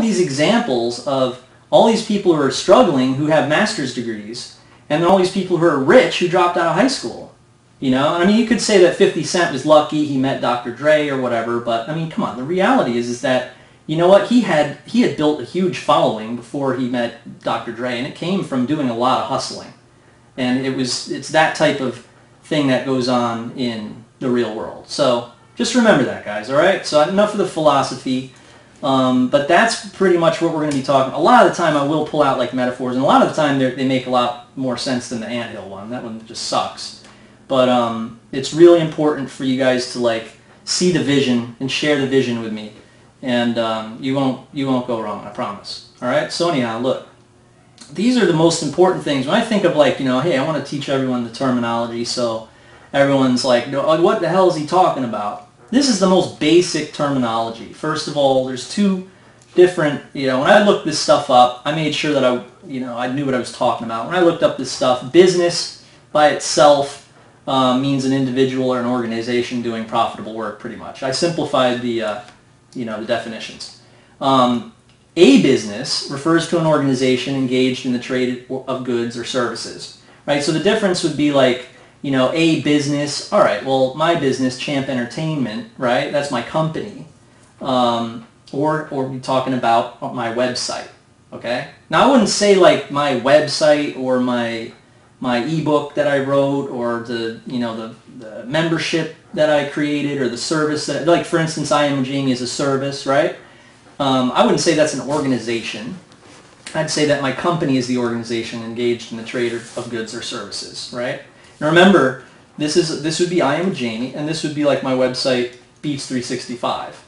these examples of all these people who are struggling who have master's degrees, and then all these people who are rich who dropped out of high school. You know, I mean, you could say that 50 Cent was lucky he met Dr. Dre or whatever, but I mean, come on. The reality is that, you know what, he had built a huge following before he met Dr. Dre, and it came from doing a lot of hustling. And it's that type of thing that goes on in the real world. So just remember that, guys, all right? So enough of the philosophy, but that's pretty much what we're going to be talking. A lot of the time I will pull out like metaphors, and a lot of the time they make a lot more sense than the anthill one. That one just sucks. But it's really important for you guys to like see the vision and share the vision with me, and you won't go wrong, I promise. All right. So anyhow, look, these are the most important things when I think of like, you know, hey, I want to teach everyone the terminology, so everyone's like, no, what the hell is he talking about? This is the most basic terminology. First of all, there's two different, you know, when I looked this stuff up, I made sure that I knew what I was talking about. When I looked up this stuff, business by itself means an individual or an organization doing profitable work, pretty much. I simplified the definitions. A business refers to an organization engaged in the trade of goods or services, right? So the difference would be like, you know, a business, all right, well, my business, Champ Entertainment, right? That's my company. Or we're talking about my website, okay? Now, I wouldn't say like my website or my ebook that I wrote, or the membership that I created, or the service that, like for instance, I Am Jamie is a service, right? I wouldn't say that's an organization. I'd say that my company is the organization engaged in the trade of goods or services, right? Now remember, this would be I Am Jamie, and this would be like my website, Beats 365.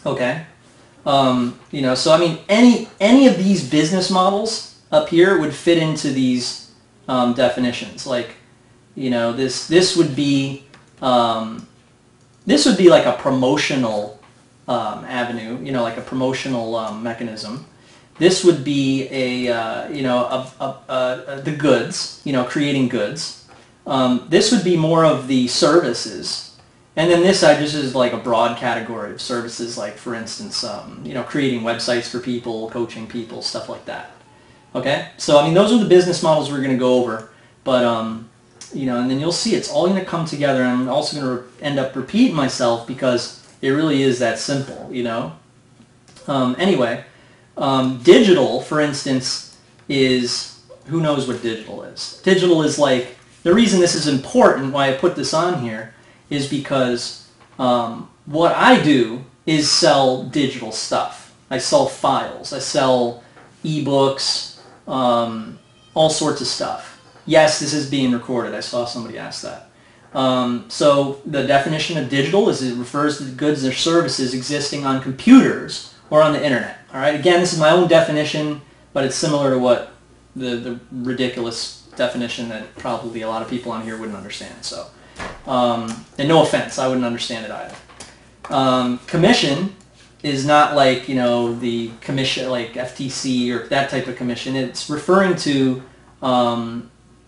Okay, you know, so I mean, any of these business models up here would fit into these definitions. Like, you know, this would be like a promotional avenue, you know, like a promotional mechanism. This would be the goods, you know, creating goods. This would be more of the services. And then this side just is like a broad category of services, like for instance, you know, creating websites for people, coaching people, stuff like that. Okay, so I mean, those are the business models we're going to go over, but you know, and then you'll see it's all going to come together. And I'm also going to end up repeating myself because it really is that simple, you know. Anyway, digital, for instance, is, who knows what digital is? Digital is like, the reason this is important, why I put this on here, is because what I do is sell digital stuff. I sell files. I sell ebooks. All sorts of stuff. Yes, this is being recorded. I saw somebody ask that. So the definition of digital is it refers to the goods or services existing on computers or on the internet. All right. Again, this is my own definition, but it's similar to what the ridiculous definition that probably a lot of people on here wouldn't understand. So, and no offense, I wouldn't understand it either. Commission is not like, you know, the commission like FTC or that type of commission. It's referring to,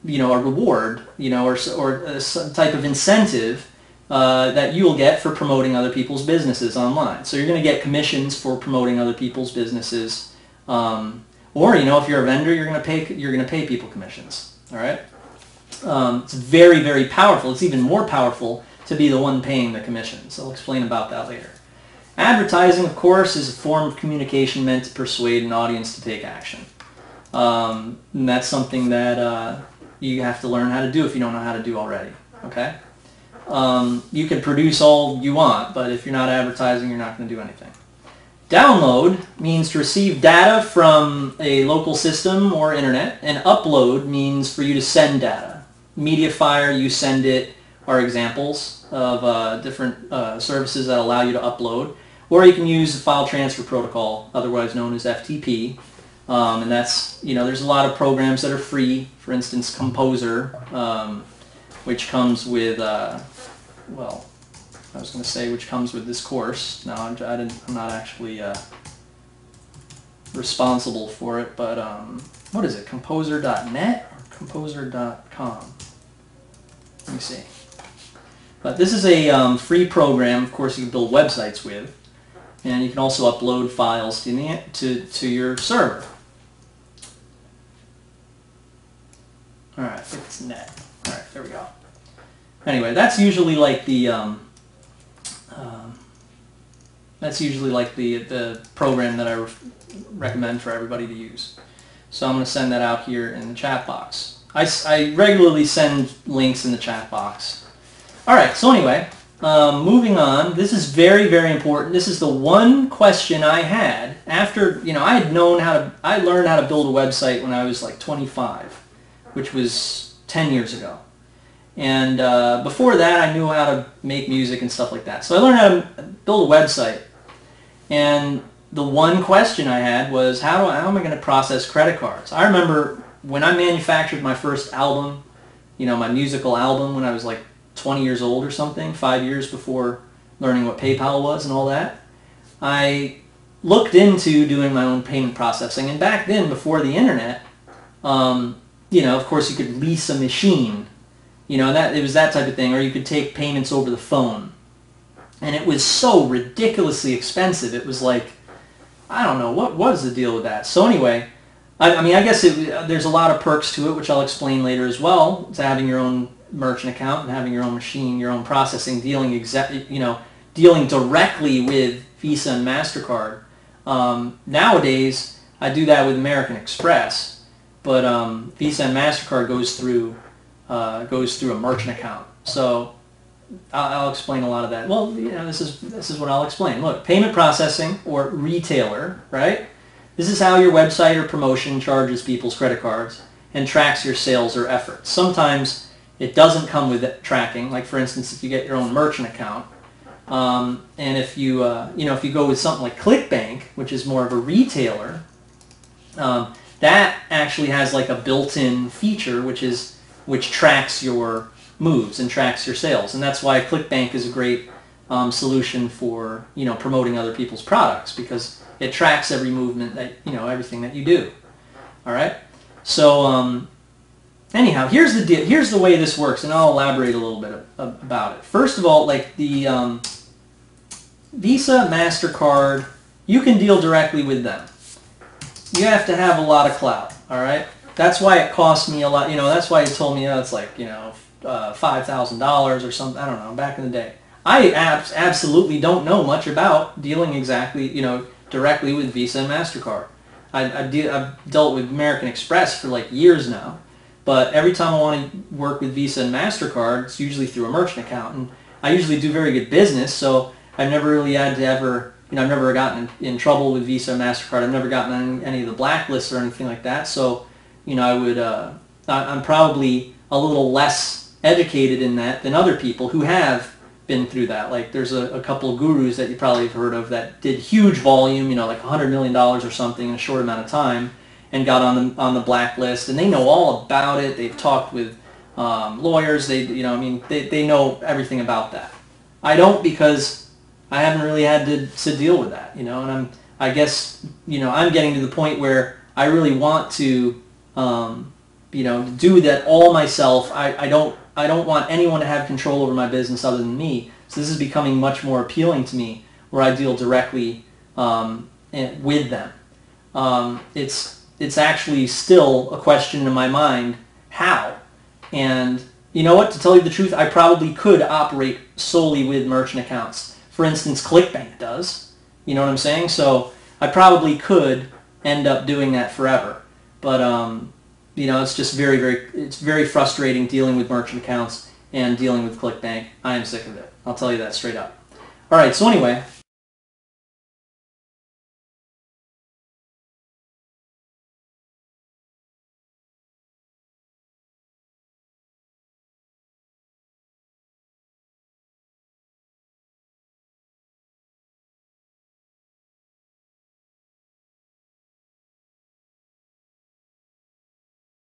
you know, a reward, you know, or some type of incentive that you will get for promoting other people's businesses online. So you're going to get commissions for promoting other people's businesses, or, you know, if you're a vendor, you're going to pay people commissions. All right. It's very, very powerful. It's even more powerful to be the one paying the commissions. I'll explain about that later. Advertising, of course, is a form of communication meant to persuade an audience to take action. And that's something that you have to learn how to do if you don't know how to do already. Okay? You can produce all you want, but if you're not advertising, you're not going to do anything. Download means to receive data from a local system or internet, and upload means for you to send data. Mediafire, you send it, are examples of different services that allow you to upload. Or you can use the file transfer protocol, otherwise known as FTP. And that's, you know, there's a lot of programs that are free. For instance, Composer, which comes with, well, I was going to say which comes with this course. No, I'm not actually responsible for it, but what is it, composer.net or composer.com? Let me see. But this is a free program, of course, you can build websites with. And you can also upload files to your server. All right, it's net. All right, there we go. Anyway, that's usually like the program that I recommend for everybody to use. So I'm going to send that out here in the chat box. I regularly send links in the chat box. All right, so anyway, moving on. This is very, very important. This is the one question I had after, I learned how to build a website when I was like 25, which was 10 years ago. And before that, I knew how to make music and stuff like that. So I learned how to build a website. And the one question I had was, how am I going to process credit cards? I remember when I manufactured my first album, my musical album, when I was like 20 years old or something, 5 years before learning what PayPal was and all that, I looked into doing my own payment processing. And back then, before the internet, of course you could lease a machine. It was that type of thing, or you could take payments over the phone. And it was so ridiculously expensive. It was like, I don't know, what was the deal with that? So anyway, I guess there's a lot of perks to it, which I'll explain later as well, to having your own merchant account and having your own machine, your own processing, dealing directly with Visa and MasterCard. Nowadays, I do that with American Express, but Visa and MasterCard goes through a merchant account. So I'll explain a lot of that. Well, this is what I'll explain. Look, payment processing or retailer, right? This is how your website or promotion charges people's credit cards and tracks your sales or efforts. Sometimes it doesn't come with tracking. Like for instance, if you get your own merchant account, and if you go with something like ClickBank, which is more of a retailer, that actually has like a built-in feature which tracks your moves and tracks your sales, and that's why ClickBank is a great solution for promoting other people's products, because it tracks every movement that everything that you do. All right. So anyhow, here's the deal. Here's the way this works, and I'll elaborate a little bit about it. First of all, like the Visa, MasterCard, you can deal directly with them. You have to have a lot of clout. All right. That's why it cost me a lot. That's why you told me it's like $5,000 or something. I don't know. Back in the day, I absolutely don't know much about dealing exactly directly with Visa and MasterCard. I've dealt with American Express for like years now, but every time I want to work with Visa and MasterCard, it's usually through a merchant account, and I usually do very good business, so I've never really had to I've never gotten in trouble with Visa or MasterCard. I've never gotten on any of the blacklists or anything like that. So I'm probably a little less educated in that than other people who have been through that. Like there's a couple of gurus that you probably have heard of that did huge volume, like $100 million or something in a short amount of time, and got on the blacklist, and they know all about it. They've talked with lawyers. They know everything about that. I don't, because I haven't really had to deal with that, and I guess I'm getting to the point where I really want to do that all myself. I don't want anyone to have control over my business other than me. So this is becoming much more appealing to me, where I deal directly with them. It's actually still a question in my mind, how? And you know what? To tell you the truth, I probably could operate solely with merchant accounts. For instance, ClickBank does. You know what I'm saying? So I probably could end up doing that forever. But it's just very frustrating dealing with merchant accounts and dealing with ClickBank. I am sick of it. I'll tell you that straight up. All right, so anyway,